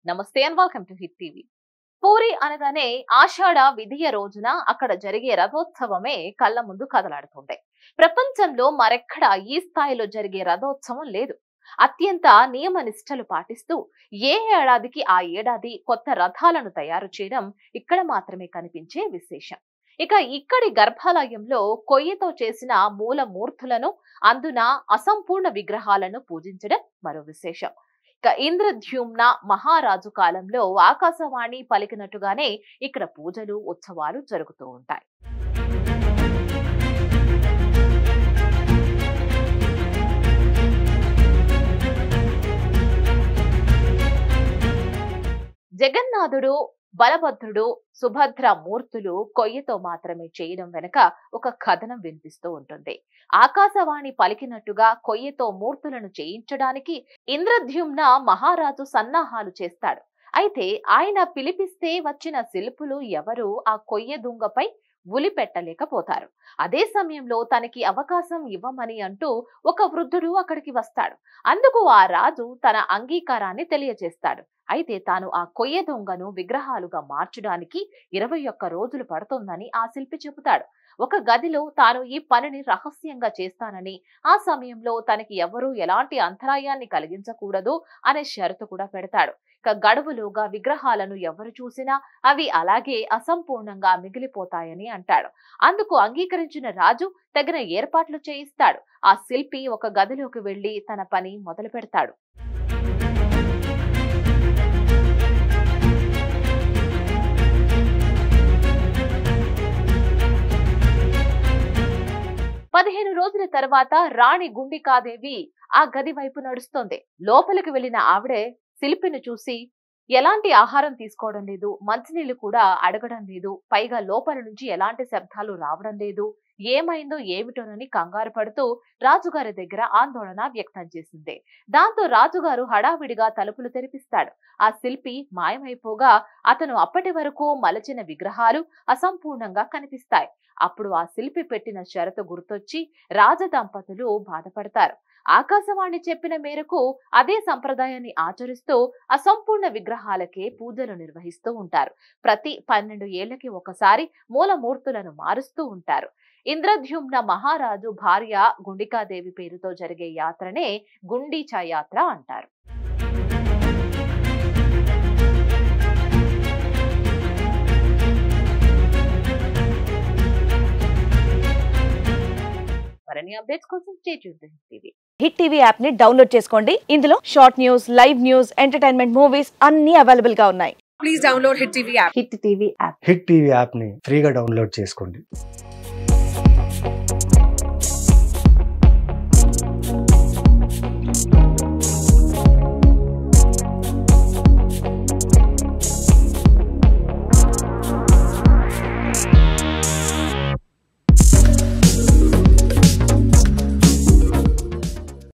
నమస్తే and welcome to hit TV. Puri అనగానే ఆషాఢ విధియ రోజున అక్కడ జరిగే రథోత్సవమే కళ్ళ ముందు కదలాడుతుంది. ప్రపంచంలో మరెక్కడ ఈ స్థాయిలో జరిగే రథోత్సవం లేదు. అత్యంత నియమ నిష్టలు పాటిస్తూ ఏ ఏడాదికి ఆ ఏడాది కొత్త రథాలను తయారు చేయడం ఇక్కడ మాత్రమే కనిపించే విశేషం. ఇక ఇక్కడి గర్భాలయంలో కొయ్యతో చేసిన మూల మూర్తులను, అందున అసంపూర్ణ విగ్రహాలను పూజించడం మరో విశేషం. ఇంద్రద్యుమ్న మహారాజు కాలంలో ఆకాశవాణి పలికినట్టుగానే ఇక్కడ పూజలు, ఉత్సవాలు జరుగుతూ ఉంటాయి. జగన్నాథుడు, బలభద్రుడు, సుభద్ర మూర్తులు కొయ్యతో మాత్రమే చేయడం వెనుక ఒక కథనం వినిపిస్తూ ఉంటుంది. ఆకాశవాణి పలికినట్టుగా కొయ్యతో మూర్తులను చేయించడానికి ఇంద్రద్యుమ్న మహారాజు సన్నాహాలు చేస్తాడు. అయితే ఆయన పిలిపిస్తే వచ్చిన శిల్పులు ఎవరు ఆ కొయ్య దుంగపై ఉలి పెట్టలేకపోతారు. అదే సమయంలో తనకి అవకాశం ఇవ్వమని అంటూ ఒక వృద్ధుడు అక్కడికి వస్తాడు. అందుకు ఆ రాజు తన అంగీకారాన్ని తెలియజేస్తాడు. అయితే తాను ఆ కొయ్య దొంగను విగ్రహాలుగా మార్చడానికి 21 రోజులు పడుతుందని ఆ శిల్పి చెబుతాడు. ఒక గదిలో తాను ఈ పనిని రహస్యంగా చేస్తానని, ఆ సమయంలో తనకి ఎవరూ ఎలాంటి అంతరాయాన్ని కలిగించకూడదు అనే షరతు కూడా పెడతాడు. గడువులోగా విగ్రహాలను ఎవరు చూసినా అవి అలాగే అసంపూర్ణంగా మిగిలిపోతాయని అంటాడు. అందుకు అంగీకరించిన రాజు తగిన ఏర్పాట్లు చేయిస్తాడు. ఆ శిల్పి ఒక గదిలోకి వెళ్లి తన పని మొదలు పెడతాడు. పదిహేను రోజుల తర్వాత రాణి గుండికాదేవి ఆ గది వైపు నడుస్తోంది. లోపలికి వెళ్లిన ఆవిడే శిల్పిని చూసి ఎలాంటి ఆహారం తీసుకోవడం లేదు, మంచినీళ్లు కూడా అడగడం లేదు, పైగా లోపల నుంచి ఎలాంటి శబ్దాలు రావడం లేదు, ఏమైందో ఏమిటోనని కంగారు పడుతూ రాజుగారి దగ్గర ఆందోళన వ్యక్తం చేసింది. దాంతో రాజుగారు హడావిడిగా తలుపులు తెరిపిస్తాడు. ఆ శిల్పి మాయమైపోగా అతను అప్పటి వరకు మలచిన విగ్రహాలు అసంపూర్ణంగా కనిపిస్తాయి. అప్పుడు ఆ శిల్పి పెట్టిన షరతు గుర్తొచ్చి రాజదంపతులు బాధపడతారు. ఆకాశవాణి చెప్పిన మేరకు అదే సంప్రదాయాన్ని ఆచరిస్తూ అసంపూర్ణ విగ్రహాలకే పూజలు నిర్వహిస్తూ ఉంటారు. ప్రతి 12 ఏళ్లకి ఒకసారి మూలమూర్తులను మారుస్తూ ఉంటారు. ఇంద్రద్యుమ్న మహారాజు భార్య గుండికాదేవి పేరుతో జరిగే యాత్రనే గుండీచా యాత్ర అంటారు. మరిన్ని అప్డేట్స్ కోసం stay tuned to hit TV. Hit TV app ని డౌన్లోడ్ చేసుకోండి. ఇందులో short news, live news, entertainment movies అన్ని అవైలబుల్ గా ఉన్నాయి. Please download hit TV app. Hit TV app. Hit TV app ని ఫ్రీగా డౌన్లోడ్ చేసుకోండి.